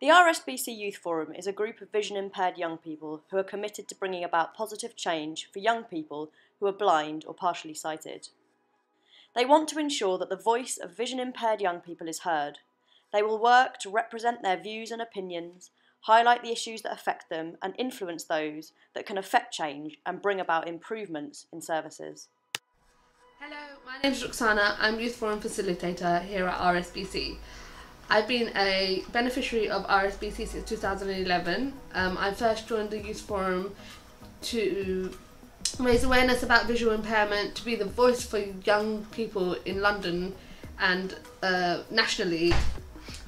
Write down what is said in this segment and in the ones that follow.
The RSBC Youth Forum is a group of vision-impaired young people who are committed to bringing about positive change for young people who are blind or partially sighted. They want to ensure that the voice of vision-impaired young people is heard. They will work to represent their views and opinions, highlight the issues that affect them, and influence those that can affect change and bring about improvements in services. Hello, my name is Roxana. I'm Youth Forum Facilitator here at RSBC. I've been a beneficiary of RSBC since 2011. I first joined the Youth Forum to raise awareness about visual impairment, to be the voice for young people in London and nationally.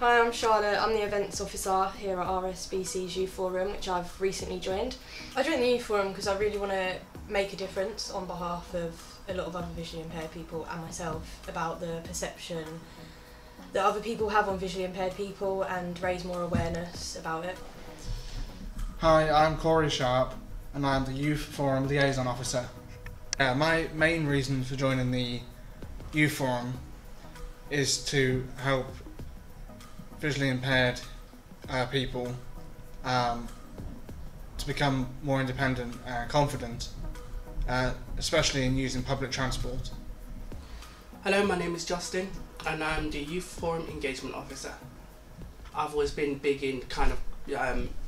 Hi, I'm Charlotte. I'm the events officer here at RSBC's Youth Forum, which I've recently joined. I joined the Youth Forum because I really want to make a difference on behalf of a lot of other visually impaired people and myself about the perception that other people have on visually impaired people and raise more awareness about it. Hi, I'm Corey Sharp and I'm the Youth Forum Liaison Officer. My main reason for joining the Youth Forum is to help visually impaired people to become more independent and confident, especially in using public transport. Hello, my name is Justin and I'm the Youth Forum Engagement Officer. I've always been big in kind of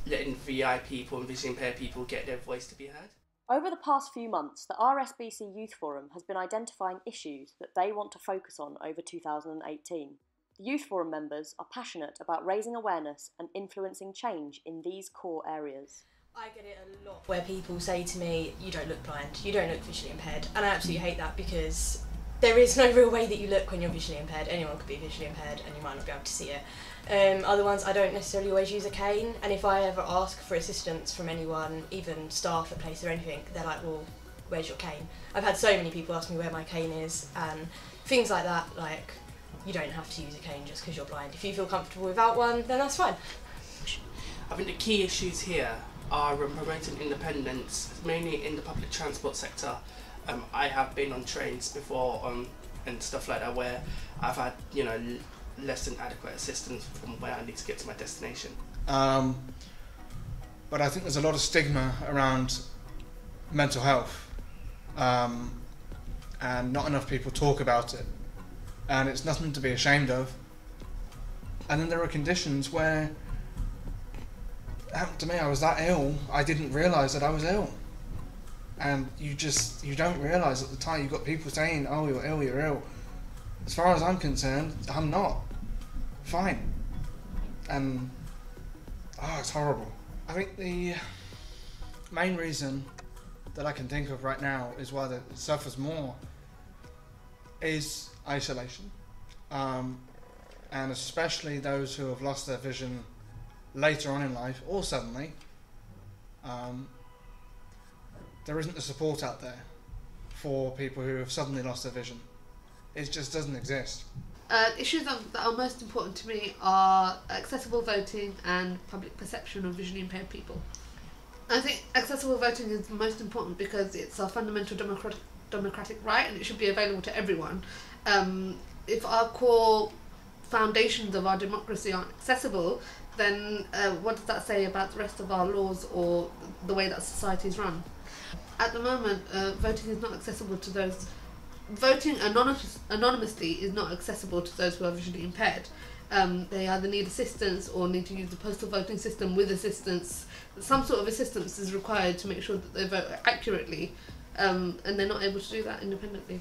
letting VI people and visually impaired people get their voice to be heard. Over the past few months, the RSBC Youth Forum has been identifying issues that they want to focus on over 2018. The Youth Forum members are passionate about raising awareness and influencing change in these core areas. I get it a lot where people say to me, you don't look blind, you don't look visually impaired, and I absolutely hate that because there is no real way that you look when you're visually impaired. Anyone could be visually impaired and you might not be able to see it. Other ones, I don't necessarily always use a cane, and if I ever ask for assistance from anyone, even staff at place or anything, they're like, well, where's your cane? I've had so many people ask me where my cane is and things like that, like, you don't have to use a cane just because you're blind. If you feel comfortable without one, then that's fine. I think the key issues here are promoting independence, mainly in the public transport sector. I have been on trains before and stuff like that where I've had, less than adequate assistance from where I need to get to my destination. But I think there's a lot of stigma around mental health, and not enough people talk about it, and it's nothing to be ashamed of. And then there are conditions where it happened to me. I was that ill, I didn't realise that I was ill. And you don't realise at the time. You've got people saying, oh, you're ill, you're ill. As far as I'm concerned, I'm not. Fine. And, it's horrible. I think the main reason that I can think of right now is why it suffers more is isolation. And especially those who have lost their vision later on in life, or suddenly. There isn't the support out there for people who have suddenly lost their vision. It just doesn't exist. Issues that are most important to me are accessible voting and public perception of visually impaired people. I think accessible voting is most important because it's a fundamental democratic right and it should be available to everyone. If our core foundations of our democracy aren't accessible, then what does that say about the rest of our laws or the way that society is run? At the moment, voting is not accessible to those. Voting anonymously is not accessible to those who are visually impaired. They either need assistance or need to use the postal voting system with assistance. Some sort of assistance is required to make sure that they vote accurately, and they're not able to do that independently.